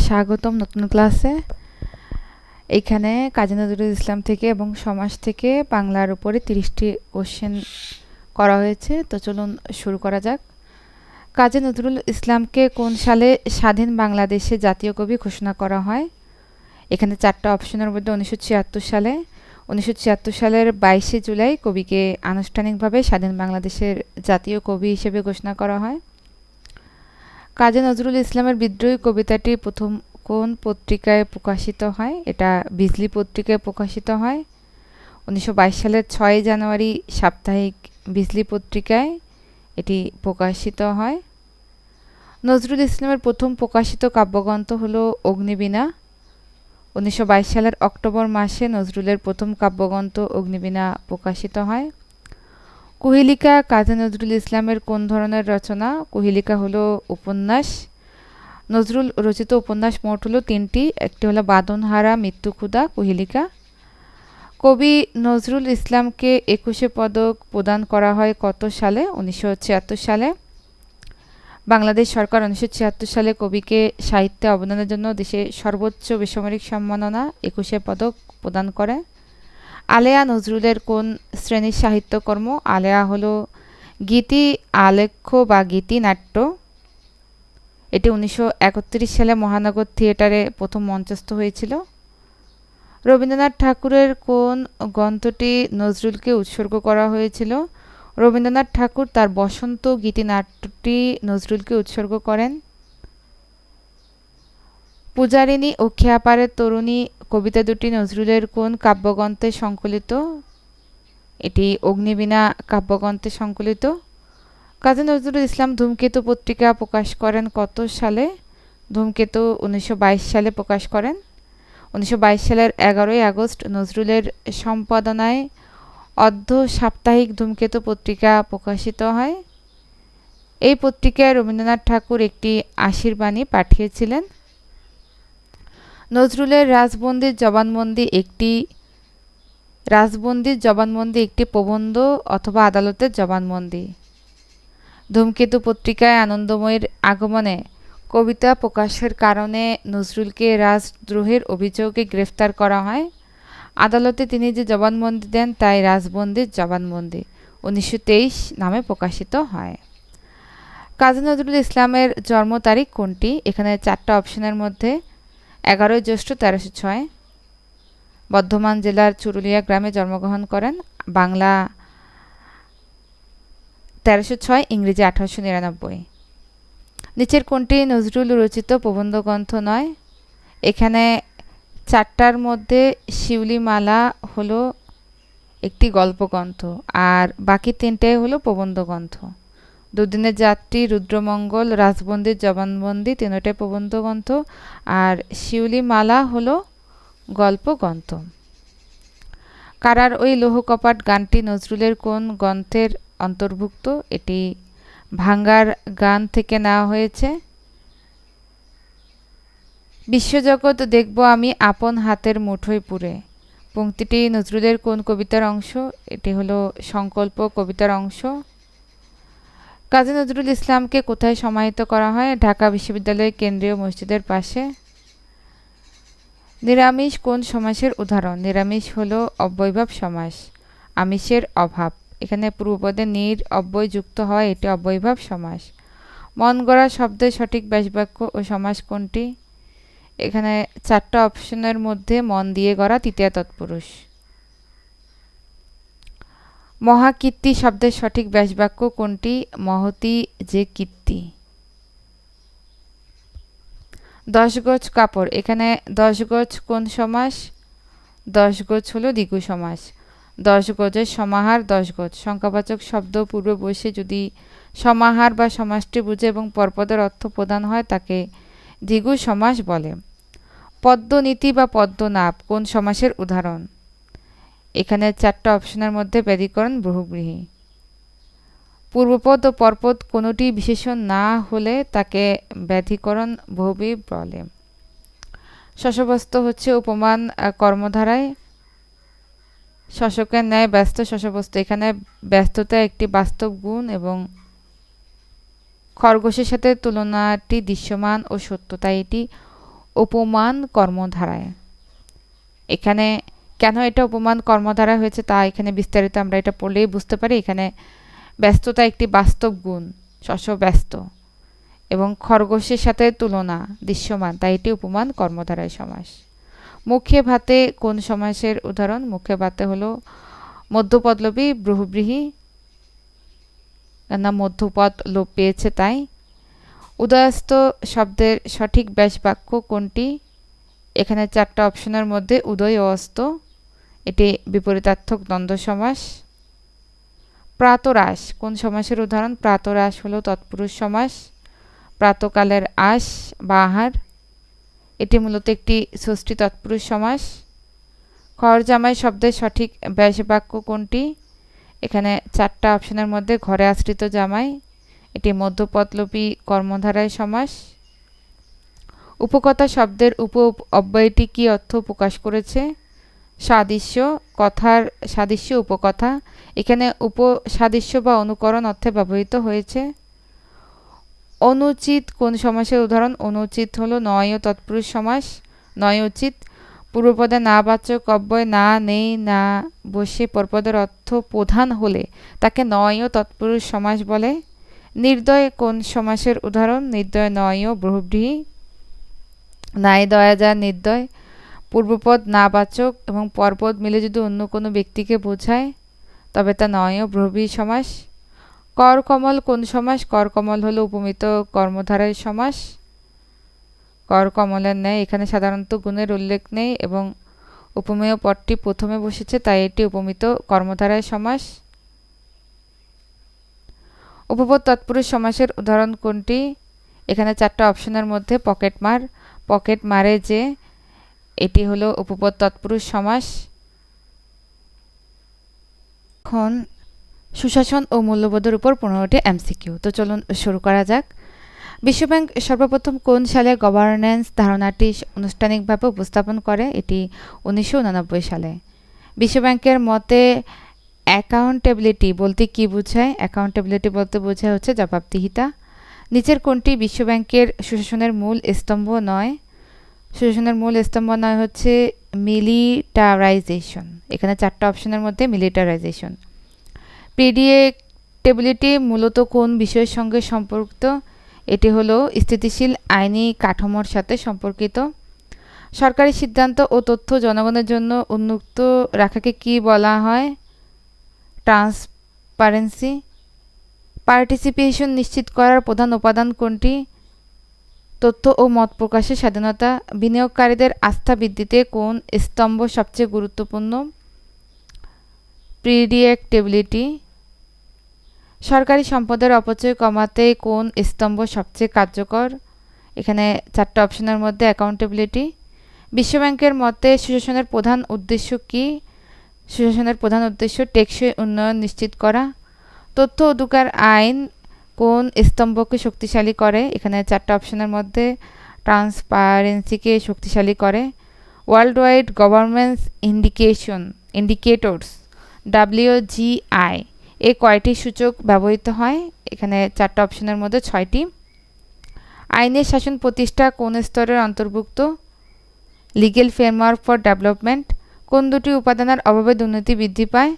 স্বাগতম নতুন ক্লাসে। এইখানে কাজী নজরুল ইসলাম থেকে এবং সমাজ থেকে বাংলার উপরে 30টি কোশ্চেন করা হয়েছে। তো চলুন শুরু করা যাক। কাজী নজরুল ইসলামকে কোন সালে স্বাধীন বাংলাদেশে জাতীয় কবি ঘোষণা করা হয়? এখানে 4টা অপশনের মধ্যে 1976 সালে, 1976 সালের 22শে জুলাই কবিকে আনুষ্ঠানিকভাবে স্বাধীন বাংলাদেশের জাতীয় কবি হিসেবে ঘোষণা করা হয়। কাজী নজরুল ইসলামের বিদ্রোহী কবিতাটি প্রথম কোন পত্রিকায় প্রকাশিত হয়? এটা বিজলি পত্রিকায় প্রকাশিত হয়। 1922 সালের 6 জানুয়ারি সাপ্তাহিক বিজলি পত্রিকায় এটি প্রকাশিত হয়। নজরুল ইসলামের প্রথম প্রকাশিত কাব্যগ্রন্থ হলো অগ্নিবীণা। 1922 সালের অক্টোবর মাসে নজরুলের প্রথম কাব্যগ্রন্থ অগ্নিবীণা প্রকাশিত হয়। কুহিলিকা কাজী নজরুল ইসলামের কোন ধরনের রচনা? কুহিলিকা হলো উপন্যাস। নজরুল রচিত উপন্যাস মোট হলো 3টি। একটি হলো বাঁধনহারা, মৃত্যুক্ষুধা, কুহিলিকা। কবি নজরুল ইসলামকে 21শে পদক প্রদান করা হয় কত সালে? 1976 সালে। বাংলাদেশ সরকার 1976 সালে কবিকে সাহিত্যে অবদানের জন্য দেশের সর্বোচ্চ বেসামরিক সম্মাননা 21শে পদক প্রদান করে। আলেয়া নজরুলের কোন শ্রেণীর সাহিত্যকর্ম? আলেয়া হলো গীতি আলেখ্য বা গীতি নাট্য। এটি 1931 সালে মহানগর থিয়েটারে প্রথম মঞ্চস্থ হয়েছিল। রবীন্দ্রনাথ ঠাকুরের কোন গ্রন্থটি নজরুলকে উৎসর্গ করা হয়েছিল? রবীন্দ্রনাথ ঠাকুর তার বসন্ত গীতিনাট্যটি নজরুলকে উৎসর্গ করেন। পূজারিণী ও খেয়াপাড়ের তরুণী কবিতা দুটি নজরুলের কোন কাব্যগ্রন্থে সংকলিত? এটি অগ্নিবীণা কাব্যগ্রন্থে সংকলিত। কাজী নজরুল ইসলাম ধূমকেতু পত্রিকা প্রকাশ করেন কত সালে? ধূমকেতু 1922 সালে প্রকাশ করেন। 1922 সালের 11ই আগস্ট নজরুলের সম্পাদনায় অর্ধ সাপ্তাহিক ধূমকেতু পত্রিকা প্রকাশিত হয়। এই পত্রিকায় রবীন্দ্রনাথ ঠাকুর একটি আশীর্বাণী পাঠিয়েছিলেন। নজরুলের রাজবন্দির জবানবন্দি একটি প্রবন্ধ অথবা আদালতের জবানবন্দি। ধূমকেতু পত্রিকায় আনন্দময়ীর আগমনে কবিতা প্রকাশের কারণে নজরুলকে রাজদ্রোহের অভিযোগে গ্রেফতার করা হয়। আদালতে তিনি যে জবানবন্দি দেন তাই রাজবন্দির জবানবন্দি 1923 নামে প্রকাশিত হয়। কাজী নজরুল ইসলামের জন্ম তারিখ কোনটি? এখানে 4টা অপশনের মধ্যে 11ই জ্যৈষ্ঠ 1306 বর্ধমান জেলার চুরুলিয়া গ্রামে জন্মগ্রহণ করেন। বাংলা 1306, ইংরেজি 1899। নিচের কোনটি নজরুল রচিত প্রবন্ধ গ্রন্থ নয়? এখানে 4টার মধ্যে শিউলিমালা হলো একটি গল্পগ্রন্থ আর বাকি 3টাই হলো প্রবন্ধ গ্রন্থ। দুদিনের যাত্রী, রুদ্রমঙ্গল, রাজবন্দির জবানবন্দি 3টাই প্রবন্ধ গ্রন্থ আর শিউলিমালা হলো গল্পগ্রন্থ। কারার ওই লৌহ কপাট গানটি নজরুলের কোন গ্রন্থের অন্তর্ভুক্ত? এটি ভাঙ্গার গান থেকে নেওয়া হয়েছে। বিশ্বজগৎ দেখব আমি আপন হাতের মুঠোয় পুরে পংক্তিটি নজরুলের কোন কবিতার অংশ? এটি হলো সংকল্প কবিতার অংশ। কাজী নজরুল ইসলামকে কোথায় সমাহিত করা হয়? ঢাকা বিশ্ববিদ্যালয়ের কেন্দ্রীয় মসজিদের পাশে। নিরামিষ কোন সমাসের উদাহরণ? নিরামিষ হলো অব্যয়ভাব সমাস। আমিষের অভাব, এখানে পূর্বপদে নির অব্যয় যুক্ত হয়, এটি অব্যয়ভাব সমাস। মন গড়া শব্দের সঠিক ব্যাসবাক্য ও সমাস কোনটি? এখানে 4টা অপশনের মধ্যে মন দিয়ে গড়া তৃতীয়া তৎপুরুষ। মহাকীর্তি শব্দের সঠিক ব্যাসবাক্য কোনটি? মহতী যে কীর্তি। 10 গজ কাপড়, এখানে 10 গজ কোন সমাস? 10 গজ হলো দ্বিগু সমাস। 10 গজের সমাহার 10 গজ। সংখ্যাবাচক শব্দ পূর্বে বসে যদি সমাহার বা সমাসটি বুঝে এবং পরপদের অর্থ প্রদান হয় তাকে দ্বিগু সমাস বলে। পদ্মনীতি বা পদ্মনাভ কোন সমাসের উদাহরণ? এখানে 4টা অপশনের মধ্যে ব্যতিক্রম বহুব্রীহি। পূর্বপদ ও পরপদ কোনোটি বিশেষণ না হলে তাকে ব্যতিক্রম বহুব্রীহি বলে। শশব্যস্ত হচ্ছে উপমান কর্মধারায় শশকের ন্যায় ব্যস্ত শশব্যস্ত। এখানে ব্যস্ততা একটি বাস্তব গুণ এবং খরগোশের সাথে তুলনাটি দৃশ্যমান ও সত্য, তাই এটি উপমান কর্মধারায়। এখানে কেন এটা উপমান কর্মধারা হয়েছে তা এখানে বিস্তারিত আমরা এটা পড়লেই বুঝতে পারি। এখানে ব্যস্ততা একটি বাস্তব গুণ, শস্য ব্যস্ত, এবং খরগোশের সাথে তুলনা দৃশ্যমান, তাই এটি উপমান কর্মধারায় সমাস। মুখে ভাতে কোন সমাসের উদাহরণ? মুখে ভাতে হলো মধ্যপদলোপী বহুব্রীহি, না মধ্যপদ লোপ পেয়েছে তাই। উদয়স্ত শব্দের সঠিক ব্যাস বাক্য কোনটি? এখানে 4টা অপশনের মধ্যে উদয় ও অস্ত, এটি বিপরীতার্থক দ্বন্দ্ব সমাস। প্রাতরাশ কোন সমাসের উদাহরণ? প্রাতরাশ হলো তৎপুরুষ সমাস। প্রাতকালের আশ বা আহার, এটি মূলত একটি ষষ্ঠী তৎপুরুষ সমাস। খড়জামাই শব্দের সঠিক ব্যাস বাক্য কোনটি? এখানে 4টা অপশনের মধ্যে ঘরে আশ্রিত জামাই, এটি মধ্যপদলোপী কর্মধারায় সমাস। উপকথা শব্দের উপ অব্যয়টি কি অর্থ প্রকাশ করেছে? সাদৃশ্য, কথার সাদৃশ্য উপকথা, এখানে উপসাদৃশ্য বা অনুকরণ অর্থে ব্যবহৃত হয়েছে। অনুচিত কোন সমাসের উদাহরণ? অনুচিত হলো নয় তৎপুরুষ সমাস। নয় উচিত, পূর্বপদে না বাচক অব্যয় না, নেই, না, বসে পরপদের অর্থ প্রধান হলে তাকে নয় তৎপুরুষ সমাস বলে। নির্দয় কোন সমাসের উদাহরণ? নির্দয় নয় বহুব্রীহি। নাই দয়া যা নির্দয়, পূর্বপদ না বাচক এবং পরপদ মিলে যদি অন্য কোনো ব্যক্তিকে বোঝায় তবে তা নয় বহুব্রীহি সমাস। করকমল কোন সমাস? করকমল হলো উপমিত কর্মধারায় সমাস। করকমলের ন্যায় এখানে সাধারণত গুণের উল্লেখ নেই এবং উপমেয় পদটি প্রথমে বসেছে, তাই এটি উপমিত কর্মধারায় সমাস। উপপদ তৎপুরুষ সমাসের উদাহরণ কোনটি? এখানে 4টা অপশনের মধ্যে পকেটমার, পকেট মারে যে, এটি হলো উপপদ তৎপুরুষ সমাস। এখন সুশাসন ও মূল্যবোধের উপর 15টি এমসিকিউ। তো চলুন শুরু করা যাক। বিশ্বব্যাংক সর্বপ্রথম কোন সালে গভর্নেন্স ধারণাটি আনুষ্ঠানিকভাবে উপস্থাপন করে? এটি 1989 সালে। বিশ্বব্যাংকের মতে অ্যাকাউন্টেবিলিটি বলতে কি বোঝায়? অ্যাকাউন্টেবিলিটি বলতে বোঝায় হচ্ছে জবাবদিহিতা। নিচের কোনটি বিশ্বব্যাংকের সুশাসনের মূল স্তম্ভ নয়? সুশাসনের মূল স্তম্ভ নয় হচ্ছে মিলিটারাইজেশন। এখানে 4টা অপশনের মধ্যে মিলিটারাইজেশন। প্রেডিক্টেবিলিটি মূলত কোন বিষয়ের সঙ্গে সম্পর্কিত? এটি হলো স্থিতিশীল আইনি কাঠামোর সাথে সম্পর্কিত। সরকারি সিদ্ধান্ত ও তথ্য জনগণের জন্য উন্মুক্ত রাখাকে কি বলা হয়? ট্রান্সপারেন্সি। পার্টিসিপেশন নিশ্চিত করার প্রধান উপাদান কোনটি? তথ্য ও মত প্রকাশের স্বাধীনতা। বিনিয়োগকারীদের আস্থা বৃদ্ধিতে কোন স্তম্ভ সবচেয়ে গুরুত্বপূর্ণ? প্রেডিক্টেবিলিটি। সরকারি সম্পদের অপচয় কমাতে কোন স্তম্ভ সবচেয়ে কার্যকর? এখানে 4টা অপশনের মধ্যে অ্যাকাউন্টেবিলিটি। বিশ্বব্যাংকের মতে সুশাসনের প্রধান উদ্দেশ্য কি? সুশাসনের প্রধান উদ্দেশ্য টেকসই উন্নয়ন নিশ্চিত করা। তথ্য অধিকার আইন কোন স্তম্ভকে শক্তিশালী করে? এখানে 4টা অপশনের মধ্যে ট্রান্সপারেন্সিকে শক্তিশালী করে। World wide governance indicators WGI এ কয়টি সূচক ব্যবহৃত হয়? এখানে 4টা অপশনের মধ্যে 6টি। আইনের শাসন প্রতিষ্ঠা কোন স্তরের অন্তর্ভুক্ত? Legal framework for development. কোন দুটি উপাদানের অভাবে দুর্নীতি বৃদ্ধি পায়?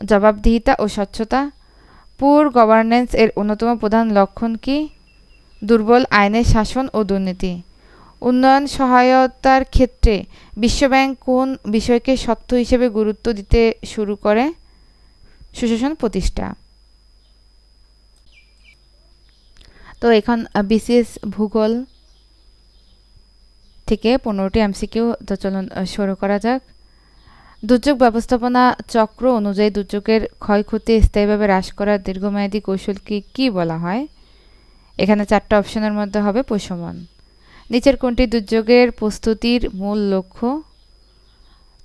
জবাবদিহিতা ও স্বচ্ছতা। পুর গভর্নেন্স এর অন্যতম প্রধান লক্ষণ কি? দুর্বল আইনের শাসন ও দুর্নীতি। উন্নয়ন সহায়তার ক্ষেত্রে বিশ্বব্যাংক কোন বিষয়কে সত্য হিসেবে গুরুত্ব দিতে শুরু করে? সুশাসন প্রতিষ্ঠা। তো এখন বিসিএস ভূগোল থেকে 15টি এমসিকিউ। তো চলুন শুরু করা যাক। দুর্যোগ ব্যবস্থাপনা চক্র অনুযায়ী দুর্যোগের ক্ষয়ক্ষতি স্থায়ীভাবে হ্রাস করার দীর্ঘমেয়াদী কৌশলকে কি বলা হয়? এখানে 4টা অপশনের মধ্যে হবে প্রশমন। নিচের কোনটি দুর্যোগের প্রস্তুতির মূল লক্ষ্য?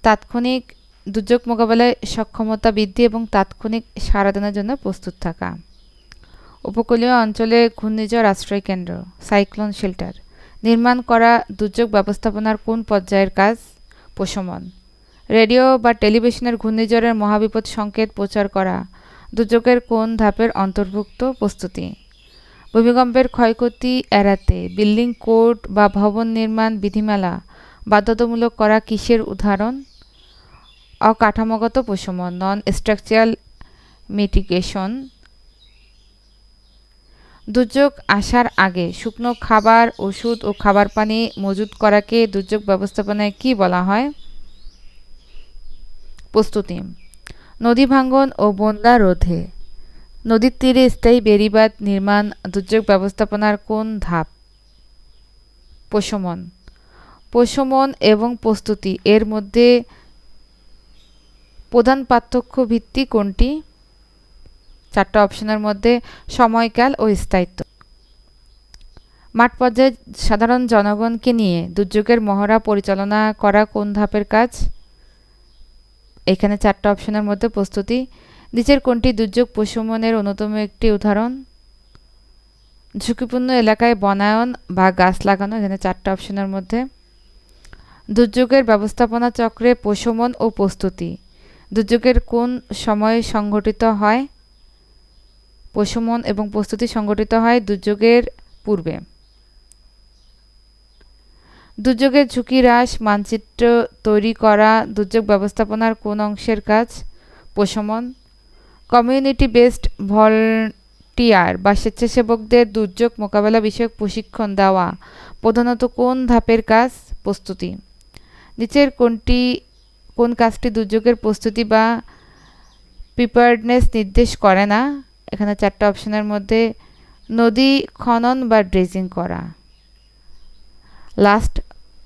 তাৎক্ষণিক দুর্যোগ মোকাবেলায় সক্ষমতা বৃদ্ধি এবং তাৎক্ষণিক সাড়া জন্য প্রস্তুত থাকা। উপকূলীয় অঞ্চলে ঘূর্ণিঝড় আশ্রয় কেন্দ্র সাইক্লোন শেল্টার নির্মাণ করা দুর্যোগ ব্যবস্থাপনার কোন পর্যায়ের কাজ? প্রশমন। রেডিও বা টেলিভিশনের ঘূর্ণিঝড়ের মহাবিপদ সংকেত প্রচার করা দুর্যোগের কোন ধাপের অন্তর্ভুক্ত? প্রস্তুতি। ভূমিকম্পের ক্ষয়ক্ষতি এড়াতে বিল্ডিং কোড বা ভবন নির্মাণ বিধিমালা বাধ্যতামূলক করা কিসের উদাহরণ? অকাঠামোগত প্রশমন, নন স্ট্রাকচারাল মিটিগেশন। দুর্যোগ আসার আগে শুকনো খাবার, ওষুধ ও খাবার পানি মজুত করাকে দুর্যোগ ব্যবস্থাপনায় কী বলা হয়? প্রস্তুতি। নদী ভাঙ্গন ও বন্যা রোধে নদীর তীরে স্থায়ী বেড়িবাঁধ নির্মাণ দুর্যোগ ব্যবস্থাপনার কোন ধাপ? প্রশমন। প্রশমন এবং প্রস্তুতি এর মধ্যে প্রধান পার্থক্য ভিত্তি কোনটি? 4টা অপশনের মধ্যে সময়কাল ও স্থায়িত্ব। মাঠ পর্যায়ে সাধারণ জনগণকে নিয়ে দুর্যোগের মহড়া পরিচালনা করা কোন ধাপের কাজ? এখানে 4টা অপশনের মধ্যে প্রস্তুতি। নিচের কোনটি দুর্যোগ প্রশমনের অন্যতম একটি উদাহরণ? ঝুঁকিপূর্ণ এলাকায় বনায়ন বা গাছ লাগানো, এখানে 4টা অপশনের মধ্যে। দুর্যোগের ব্যবস্থাপনা চক্রে প্রশমন ও প্রস্তুতি দুর্যোগের কোন সময়ে সংঘটিত হয়? প্রশমন এবং প্রস্তুতি সংঘটিত হয় দুর্যোগের পূর্বে। দুর্যোগের ঝুঁকি হ্রাস মানচিত্র তৈরি করা দুর্যোগ ব্যবস্থাপনার কোন অংশের কাজ? প্রশমন। কমিউনিটি বেসড ভলান্টিয়ার বা স্বেচ্ছাসেবকদের দুর্যোগ মোকাবেলা বিষয়ক প্রশিক্ষণ দেওয়া প্রধানত কোন ধাপের কাজ? প্রস্তুতি। নিচের কোন কাজটি দুর্যোগের প্রস্তুতি বা প্রিপেয়ার্ডনেস নির্দেশ করে না? এখানে 4টা অপশনের মধ্যে নদী খনন বা ড্রেজিং করা। লাস্ট,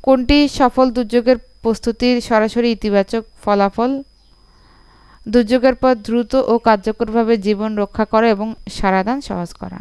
কোনটি সফল দুর্যোগের প্রস্তুতির সরাসরি ইতিবাচক ফলাফল? দুর্যোগের পর দ্রুত ও কার্যকরভাবে জীবন রক্ষা করা এবং সারাদান সহজ করা।